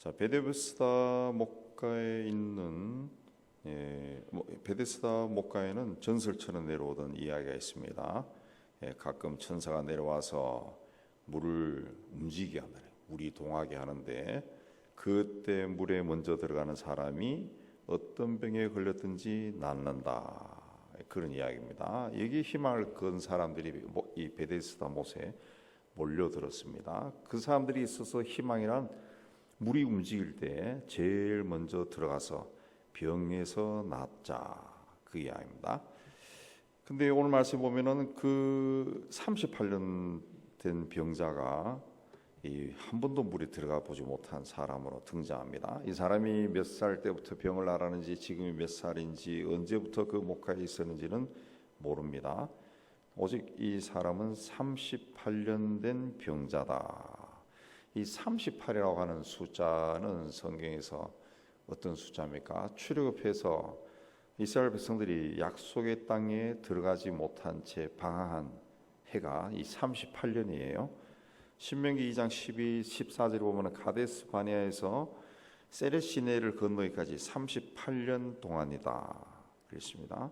자, 베데스다 목가에 있는 베데스다 목가에는 전설처럼 내려오던 이야기가 있습니다. 가끔 천사가 내려와서 물을 움직이게 하는, 물이 동하게 하는데 그때 물에 먼저 들어가는 사람이 어떤 병에 걸렸든지 낫는다. 그런 이야기입니다. 여기 희망을 건 사람들이 이 베데스다 못에 몰려들었습니다. 그 사람들이 있어서 희망이란 물이 움직일 때 제일 먼저 들어가서 병에서 낫자, 그 이야기입니다. 근데 오늘 말씀 보면은 그 38년 된 병자가 한 번도 물에 들어가 보지 못한 사람으로 등장합니다. 이 사람이 몇 살 때부터 병을 앓았는지, 지금이 몇 살인지, 언제부터 그 목가에 있었는지는 모릅니다. 오직 이 사람은 38년 된 병자다. 이 38이라고 하는 숫자는 성경에서 어떤 숫자입니까? 출애굽해서 이스라엘 백성들이 약속의 땅에 들어가지 못한 채 방황한 해가 이 38년이에요. 신명기 2장 12, 14절에 보면 가데스 바네아에서 세렛 시내를 건너기까지 38년 동안이다 그랬습니다.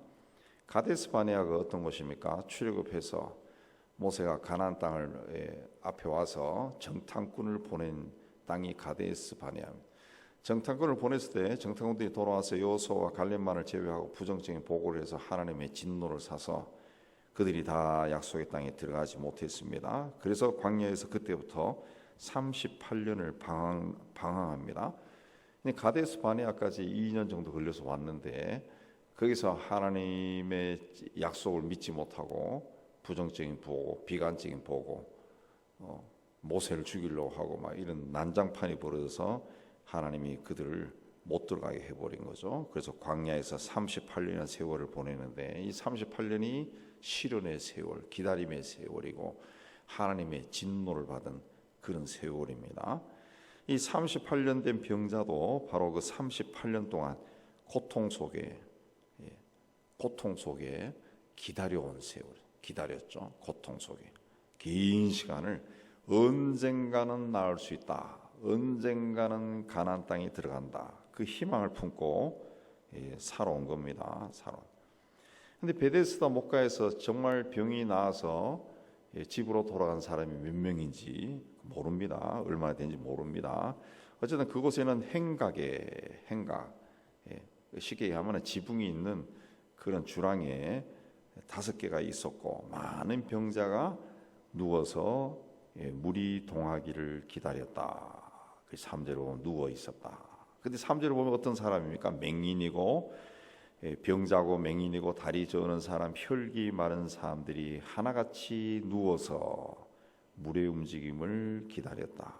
가데스 바네아가 어떤 곳입니까? 출애굽해서 모세가 가나안 땅을 앞에 와서 정탐꾼을 보낸 땅이 가데스 바네아입니다. 정탐꾼을 보냈을 때 정탐꾼들이 돌아와서 여호수아와 갈렙만을 제외하고 부정적인 보고를 해서 하나님의 진노를 사서 그들이 다 약속의 땅에 들어가지 못했습니다. 그래서 광야에서 그때부터 38년을 방황합니다. 가데스 바네아까지 2년 정도 걸려서 왔는데 거기서 하나님의 약속을 믿지 못하고 부정적인 보고, 비관적인 보고, 모세를 죽이려고 하고 막 이런 난장판이 벌어져서 하나님이 그들을 못 들어가게 해버린 거죠. 그래서 광야에서 38년의 세월을 보내는데 이 38년이 시련의 세월, 기다림의 세월이고 하나님의 진노를 받은 그런 세월입니다. 이 38년 된 병자도 바로 그 38년 동안 고통 속에 기다려온 세월, 기다렸죠. 고통 속에 긴 시간을 언젠가는 나을 수 있다, 언젠가는 가나안 땅에 들어간다, 그 희망을 품고 살아온 겁니다. 근데 베데스다 목가에서 정말 병이 나아서 집으로 돌아간 사람이 몇 명인지 모릅니다. 얼마나 되는지 모릅니다. 어쨌든 그곳에는 행각, 쉽게 얘기하면 지붕이 있는 그런 주랑에 5개가 있었고 많은 병자가 누워서 물이 동하기를 기다렸다. 그 3절로 누워 있었다. 근데 3절을 보면 어떤 사람입니까? 맹인이고 병자고 맹인이고 다리 저는 사람, 혈기 마른 사람들이 하나같이 누워서 물의 움직임을 기다렸다.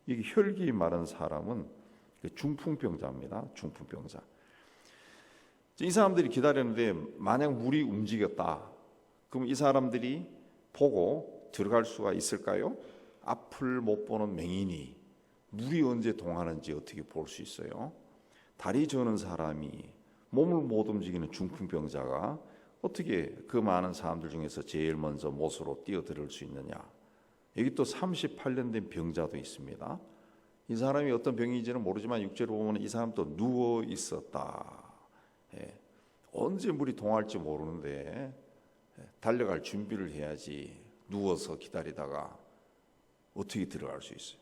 이 혈기 마른 사람은 중풍병자입니다. 중풍병자. 이 사람들이 기다렸는데 만약 물이 움직였다, 그럼 이 사람들이 보고 들어갈 수가 있을까요? 앞을 못 보는 맹인이 물이 언제 동하는지 어떻게 볼 수 있어요? 다리 저는 사람이 몸을 못 움직이는 중풍병자가 어떻게 그 많은 사람들 중에서 제일 먼저 못으로 뛰어들을 수 있느냐? 여기 또 38년 된 병자도 있습니다. 이 사람이 어떤 병인지는 모르지만 6절을 보면 이 사람도 누워 있었다. 언제 물이 동할지 모르는데 달려갈 준비를 해야지 누워서 기다리다가 어떻게 들어갈 수 있어요?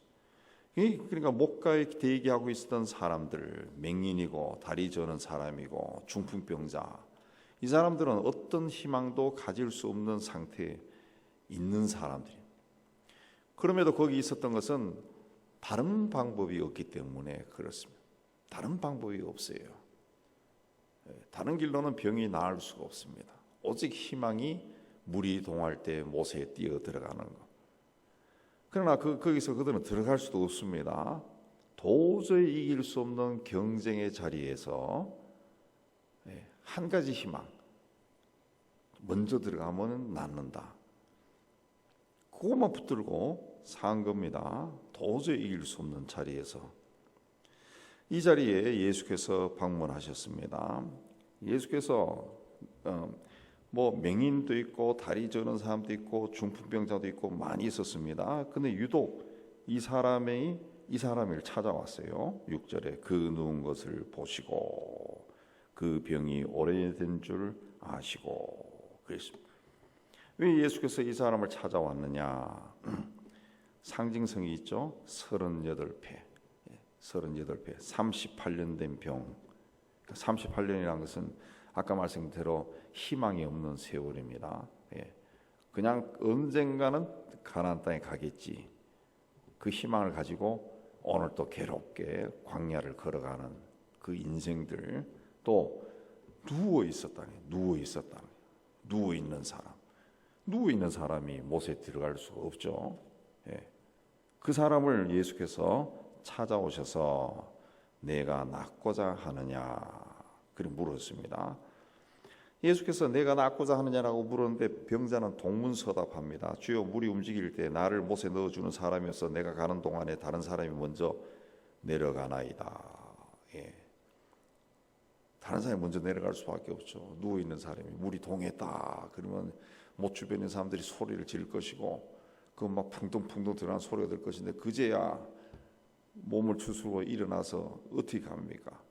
그러니까 목가에 대기하고 있었던 사람들, 맹인이고 다리 저는 사람이고 중풍병자, 이 사람들은 어떤 희망도 가질 수 없는 상태에 있는 사람들이에요. 그럼에도 거기 있었던 것은 다른 방법이 없기 때문에 그렇습니다. 다른 방법이 없어요. 다른 길로는 병이 나을 수가 없습니다. 오직 희망이 물이 동할 때 못에 뛰어 들어가는 것. 그러나 거기서 그들은 들어갈 수도 없습니다. 도저히 이길 수 없는 경쟁의 자리에서 한 가지 희망, 먼저 들어가면 낫는다, 그것만 붙들고 산 겁니다. 도저히 이길 수 없는 자리에서. 이 자리에 예수께서 방문하셨습니다. 예수께서 뭐 맹인도 있고 다리 저는 사람도 있고 중풍병자도 있고 많이 있었습니다. 근데 유독 이 사람을 찾아왔어요. 6절에 그 누운 것을 보시고 그 병이 오래된 줄 아시고 그랬습니다. 왜 예수께서 이 사람을 찾아왔느냐? 상징성이 있죠. 38배 38년 된 병. 38년이라는 것은 아까 말씀드린 대로 희망이 없는 세월입니다. 그냥 언젠가는 가나안 땅에 가겠지. 그 희망을 가지고 오늘 또 괴롭게 광야를 걸어가는 그 인생들, 또 누워 있는 사람이 못에 들어갈 수가 없죠. 그 사람을 예수께서 찾아오셔서 내가 낫고자 하느냐 그렇게 물었습니다. 예수께서 내가 낫고자 하느냐라고 물었는데 병자는 동문서답합니다. 주여, 물이 움직일 때 나를 못에 넣어주는 사람이어서 내가 가는 동안에 다른 사람이 먼저 내려가나이다. 다른 사람이 먼저 내려갈 수밖에 없죠. 누워있는 사람이 물이 동했다 그러면 못 주변에 있는 사람들이 소리를 지를 것이고 그 막 풍덩풍덩 들어가는 소리가 들 것인데 그제야 몸을 추스르고 일어나서 어떻게 갑니까?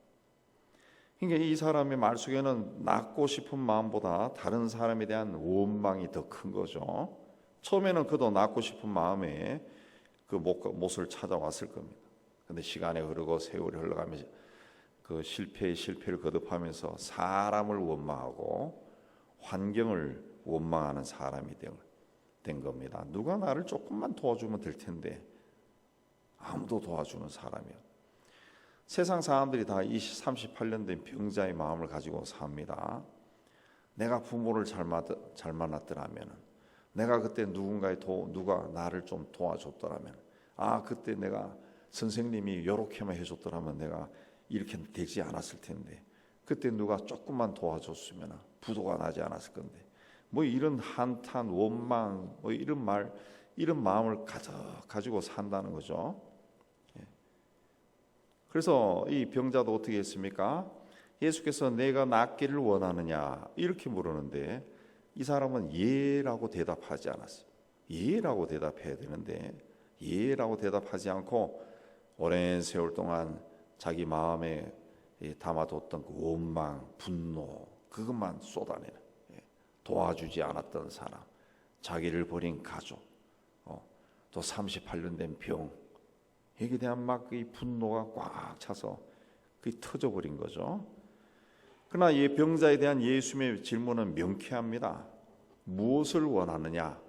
그러니까 이 사람의 말 속에는 낫고 싶은 마음보다 다른 사람에 대한 원망이 더 큰 거죠. 처음에는 그도 낫고 싶은 마음에 그 못을 찾아왔을 겁니다. 그런데 시간이 흐르고 세월이 흘러가면서 그 실패를 거듭하면서 사람을 원망하고 환경을 원망하는 사람이 된 겁니다. 누가 나를 조금만 도와주면 될 텐데 아무도 도와주는 사람이요. 세상 사람들이 다 38년 된 병자의 마음을 가지고 삽니다. 내가 부모를 잘 만났더라면, 내가 그때 누가 나를 좀 도와줬더라면, 그때 내가 선생님이 이렇게만 해줬더라면 내가 이렇게 되지 않았을 텐데, 그때 누가 조금만 도와줬으면 부도가 나지 않았을 건데, 뭐 이런 한탄, 원망, 뭐 이런 마음을 가지고 산다는 거죠. 그래서 이 병자도 어떻게 했습니까? 예수께서 내가 낫기를 원하느냐 이렇게 물었는데 이 사람은 예라고 대답하지 않았어요. 예라고 대답해야 되는데 예라고 대답하지 않고 오랜 세월 동안 자기 마음에 담아뒀던 그 원망, 분노 그것만 쏟아내는, 도와주지 않았던 사람, 자기를 버린 가족, 또 38년 된 병, 여기에 대한 막 이 분노가 꽉 차서 그게 터져버린 거죠. 그러나 이 병자에 대한 예수님의 질문은 명쾌합니다. 무엇을 원하느냐?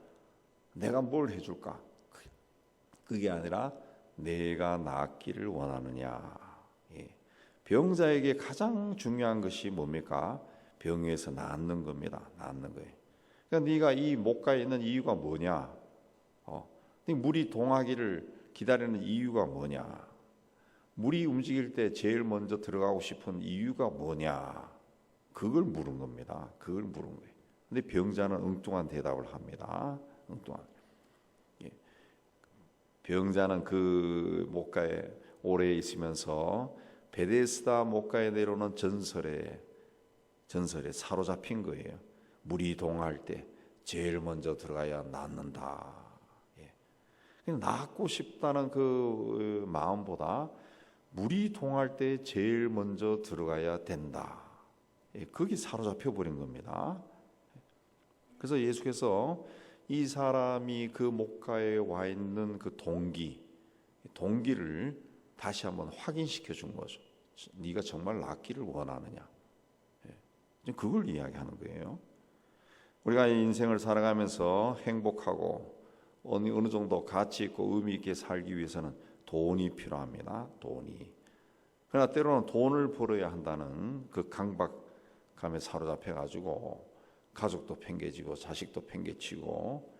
내가 뭘 해줄까? 그게 아니라 내가 낫기를 원하느냐. 병자에게 가장 중요한 것이 뭡니까? 병에서 낫는 겁니다. 낫는 거예요. 그러니까 네가 이 목가에 있는 이유가 뭐냐? 물이 동하기를 기다리는 이유가 뭐냐? 물이 움직일 때 제일 먼저 들어가고 싶은 이유가 뭐냐? 그걸 물은 겁니다. 그걸 물은 거예요. 근데 병자는 엉뚱한 대답을 합니다. 엉뚱한. 병자는 그 목가에 오래 있으면서 베데스다 목가에 내려오는 전설에 사로잡힌 거예요. 물이 동할 때 제일 먼저 들어가야 낫는다. 낫고 싶다는 그 마음보다 물이 동할 때 제일 먼저 들어가야 된다. 거기 사로잡혀 버린 겁니다. 그래서 예수께서 이 사람이 그 목가에 와 있는 그 동기를 다시 한번 확인시켜 준 거죠. 네가 정말 낫기를 원하느냐? 그걸 이야기하는 거예요. 우리가 인생을 살아가면서 행복하고 어느 정도 가치 있고 의미 있게 살기 위해서는 돈이 필요합니다. 돈이. 그러나 때로는 돈을 벌어야 한다는 그 강박감에 사로잡혀 가지고 가족도 팽개치고 자식도 팽개치고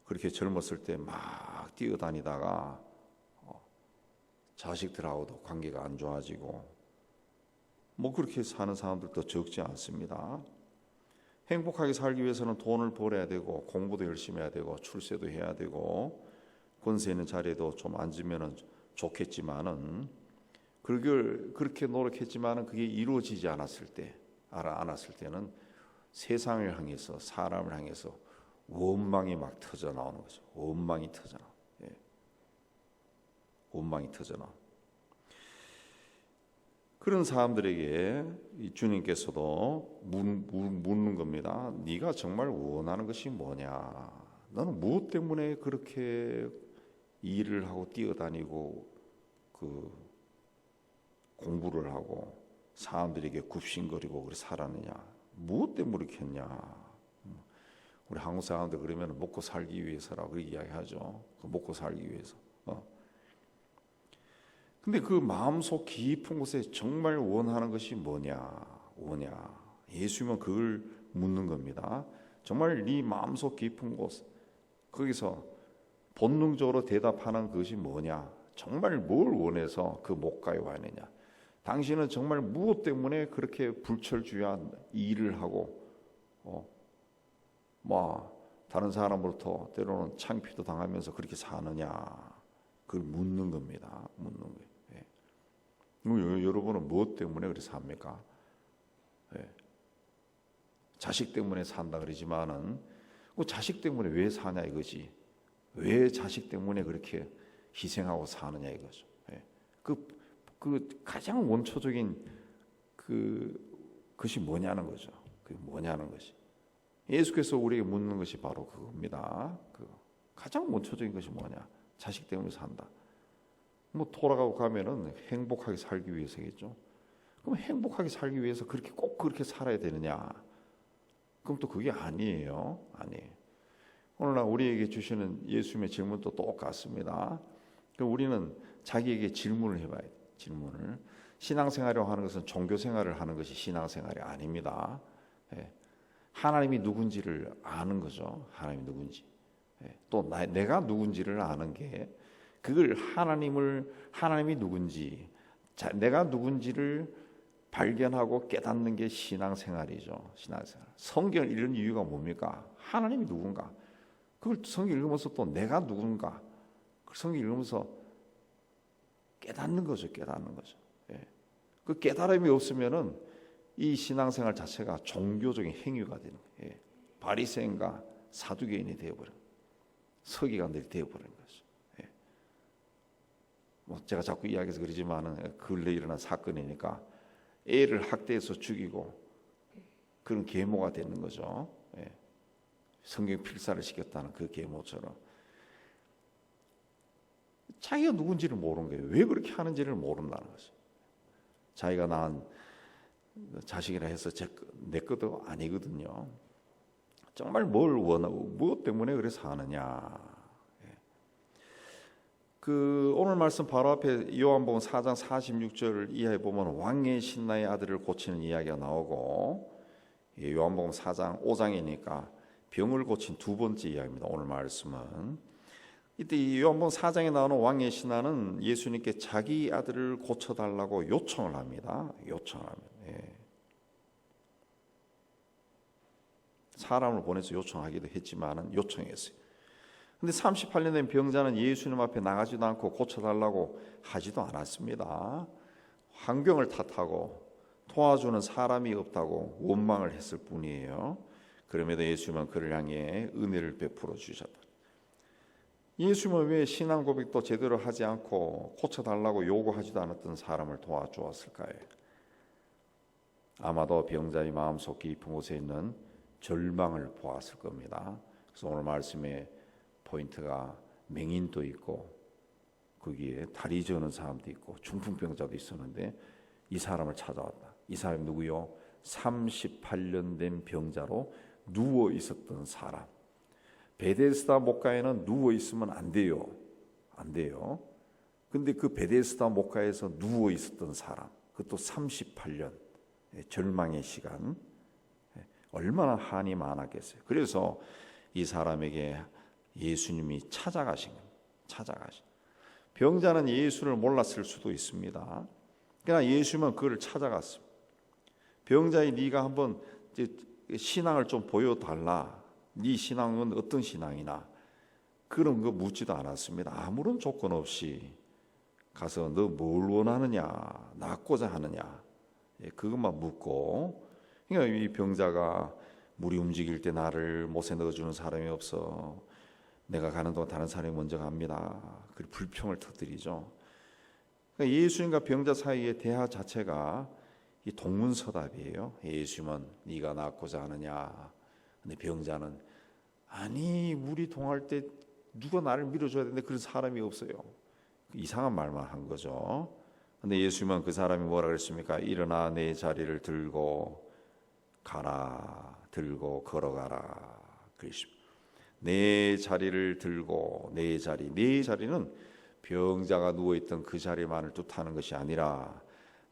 그렇게 젊었을 때 막 뛰어다니다가 자식들하고도 관계가 안 좋아지고 뭐 그렇게 사는 사람들도 적지 않습니다. 행복하게 살기 위해서는 돈을 벌어야 되고 공부도 열심히 해야 되고 출세도 해야 되고 권세 있는 자리에도 좀 앉으면 좋겠지만은 그렇게 노력했지만은 그게 이루어지지 않았을 때는 세상을 향해서, 사람을 향해서 원망이 막 터져 나오는 거죠. 원망이 터져 나와. 원망이 터져 나와. 그런 사람들에게 이 주님께서도 묻는 겁니다. 네가 정말 원하는 것이 뭐냐? 너는 무엇 때문에 그렇게 일을 하고 뛰어다니고 그 공부를 하고 사람들에게 굽신거리고 그렇게 살았느냐? 무엇 때문에 그렇게 했냐? 우리 한국 사람들 그러면 먹고 살기 위해서라고 그렇게 이야기하죠. 먹고 살기 위해서. 근데 그 마음속 깊은 곳에 정말 원하는 것이 뭐냐? 예수님은 그걸 묻는 겁니다. 정말 네 마음속 깊은 곳, 거기서 본능적으로 대답하는 것이 뭐냐? 정말 뭘 원해서 그 목가에 와 있느냐? 당신은 정말 무엇 때문에 그렇게 불철주야한 일을 하고 다른 사람으로부터 때로는 창피도 당하면서 그렇게 사느냐? 그걸 묻는 겁니다. 묻는 거예요. 여러분은 무엇 때문에 그렇게 삽니까? 자식 때문에 산다 그러지만은 그 자식 때문에 왜 사냐 이거지. 왜 자식 때문에 그렇게 희생하고 사느냐 이거죠. 그 가장 원초적인 그것이 뭐냐는 거죠. 그게 뭐냐는 것이. 예수께서 우리에게 묻는 것이 바로 그겁니다. 가장 원초적인 것이 뭐냐? 자식 때문에 산다. 돌아가고 가면은 행복하게 살기 위해서겠죠. 그럼 행복하게 살기 위해서 그렇게 꼭 그렇게 살아야 되느냐? 그럼 또 그게 아니에요. 오늘날 우리에게 주시는 예수님의 질문도 똑같습니다. 우리는 자기에게 질문을 해봐야 돼요. 질문을. 신앙생활이라고 하는 것은 종교생활을 하는 것이 신앙생활이 아닙니다. 하나님이 누군지를 아는 거죠. 하나님이 누군지. 또 내가 누군지를 아는 게 그걸 하나님이 누군지, 내가 누군지를 발견하고 깨닫는 게 신앙생활이죠. 신앙생활. 성경을 읽는 이유가 뭡니까? 하나님이 누군가. 그걸 성경 읽으면서 또 내가 누군가. 성경 읽으면서 깨닫는 거죠. 그 깨달음이 없으면은 이 신앙생활 자체가 종교적인 행위가 되는 거예요. 바리새인과 사두개인이 되어버린, 서기관들이 되어버린 거죠. 제가 자꾸 이야기해서 그러지만은 근래 일어난 사건이니까 애를 학대해서 죽이고 그런 계모가 되는 거죠. 성경 필사를 시켰다는 그 계모처럼 자기가 누군지를 모르는 거예요. 왜 그렇게 하는지를 모른다는 거죠. 자기가 낳은 자식이라 해서 내 것도 아니거든요. 정말 뭘 원하고 무엇 때문에 그래서 하느냐. 오늘 말씀 바로 앞에 요한복음 4장 46절 이하에 보면 왕의 신라의 아들을 고치는 이야기가 나오고, 요한복음 4장 5장이니까 병을 고친 두 번째 이야기입니다. 오늘 말씀은 이때 이 요한복음 4장에 나오는 왕의 신하는 예수님께 자기 아들을 고쳐달라고 요청을 합니다. 사람을 보내서 요청하기도 했지만은 요청했어요. 근데 38년 된 병자는 예수님 앞에 나가지도 않고 고쳐달라고 하지도 않았습니다. 환경을 탓하고 도와주는 사람이 없다고 원망을 했을 뿐이에요. 그럼에도 예수님은 그를 향해 은혜를 베풀어 주셨다. 예수님은 왜 신앙 고백도 제대로 하지 않고 고쳐달라고 요구하지도 않았던 사람을 도와주었을까요? 아마도 병자의 마음속 깊은 곳에 있는 절망을 보았을 겁니다. 그래서 오늘 말씀에 포인트가 맹인도 있고 거기에 다리 저는 사람도 있고 중풍병자도 있었는데 이 사람을 찾아왔다. 이 사람이 누구요? 38년 된 병자로 누워 있었던 사람. 베데스다 목가에는 누워 있으면 안 돼요. 근데 그 베데스다 목가에서 누워 있었던 사람, 그것도 38년 절망의 시간, 얼마나 한이 많았겠어요. 그래서 이 사람에게 예수님이 찾아가신 겁니다. 병자는 예수를 몰랐을 수도 있습니다. 그러나 예수님은 그를 찾아갔습니다. 병자의 네가 한번 신앙을 좀 보여달라. 네 신앙은 어떤 신앙이나 그런 거 묻지도 않았습니다. 아무런 조건 없이 가서 너 뭘 원하느냐, 낫고자 하느냐, 그것만 묻고, 그러니까 이 병자가 물이 움직일 때 나를 못에 넣어주는 사람이 없어. 내가 가는 동안 다른 사람이 먼저 갑니다. 그리고 불평을 터뜨리죠. 그러니까 예수님과 병자 사이의 대화 자체가 이 동문서답이에요. 예수님은 네가 낫고자 하느냐. 근데 병자는 아니 물이 동할 때 누가 나를 밀어줘야 되는데 그런 사람이 없어요. 이상한 말만 한 거죠. 근데 예수님은 그 사람이 뭐라 그랬습니까? 일어나 내 자리를 들고 가라. 들고 걸어가라. 그랬습니다. 내 자리를 들고 내 자리는 병자가 누워있던 그 자리만을 뜻하는 것이 아니라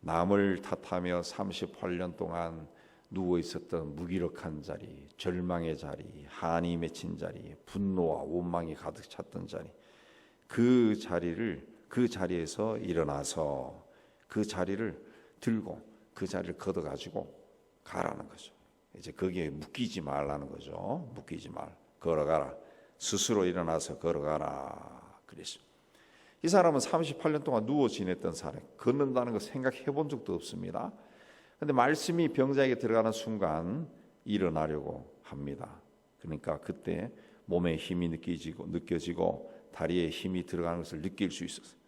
남을 탓하며 38년 동안 누워있었던 무기력한 자리, 절망의 자리, 한이 맺힌 자리, 분노와 원망이 가득 찼던 자리, 그 자리에서 일어나서 그 자리를 들고 그 자리를 걷어가지고 가라는 거죠. 이제 거기에 묶이지 말라는 거죠. 묶이지 말. 걸어가라. 스스로 일어나서 걸어가라. 그랬습니다. 이 사람은 38년 동안 누워 지냈던 사람, 걷는다는 거 생각해 본 적도 없습니다. 그런데 말씀이 병자에게 들어가는 순간 일어나려고 합니다. 그러니까 그때 몸에 힘이 느껴지고 다리에 힘이 들어가는 것을 느낄 수 있었어요.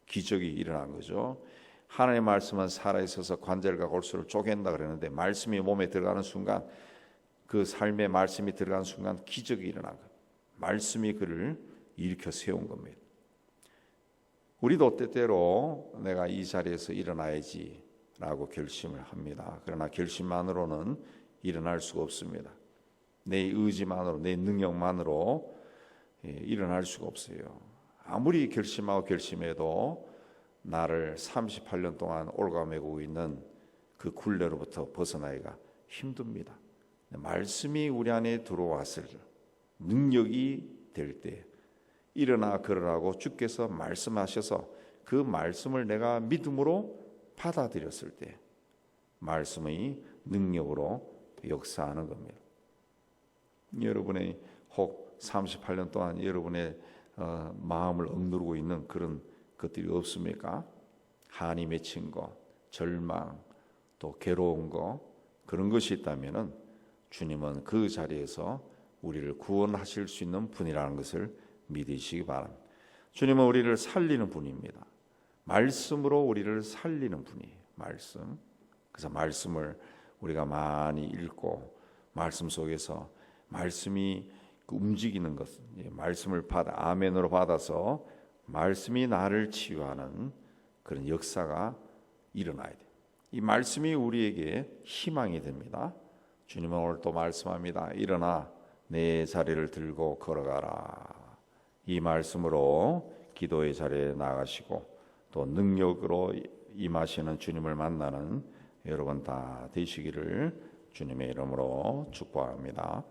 기적이 일어난 거죠. 하나님의 말씀은 살아있어서 관절과 골수를 쪼갠다 그랬는데 말씀이 몸에 들어가는 순간, 그 삶의 말씀이 들어가는 순간 기적이 일어난 거예요. 말씀이 그를 일으켜 세운 겁니다. 우리도 때때로 내가 이 자리에서 일어나야지 라고 결심을 합니다. 그러나 결심만으로는 일어날 수가 없습니다. 내 의지만으로, 내 능력만으로 일어날 수가 없어요. 아무리 결심하고 결심해도 나를 38년 동안 올가매고 있는 그 굴레로부터 벗어나기가 힘듭니다. 말씀이 우리 안에 들어왔을 능력이 될 때 일어나 걸으라고 주께서 말씀하셔서 그 말씀을 내가 믿음으로 받아들였을 때 말씀의 능력으로 역사하는 겁니다. 여러분의 혹 38년 동안 여러분의 마음을 억누르고 있는 그런 것들이 없습니까? 한이 맺힌 것, 절망, 또 괴로운 것, 그런 것이 있다면은 주님은 그 자리에서 우리를 구원하실 수 있는 분이라는 것을 믿으시기 바랍니다. 주님은 우리를 살리는 분입니다. 말씀으로 우리를 살리는 분이에요. 말씀. 그래서 말씀을 우리가 많이 읽고 말씀 속에서 말씀이 움직이는 것, 말씀을 받아 아멘으로 받아서 말씀이 나를 치유하는 그런 역사가 일어나야 돼요. 이 말씀이 우리에게 희망이 됩니다. 주님은 오늘 또 말씀합니다. 일어나 내 자리를 들고 걸어가라. 이 말씀으로 기도의 자리에 나가시고 또 능력으로 임하시는 주님을 만나는 여러분 다 되시기를 주님의 이름으로 축복합니다.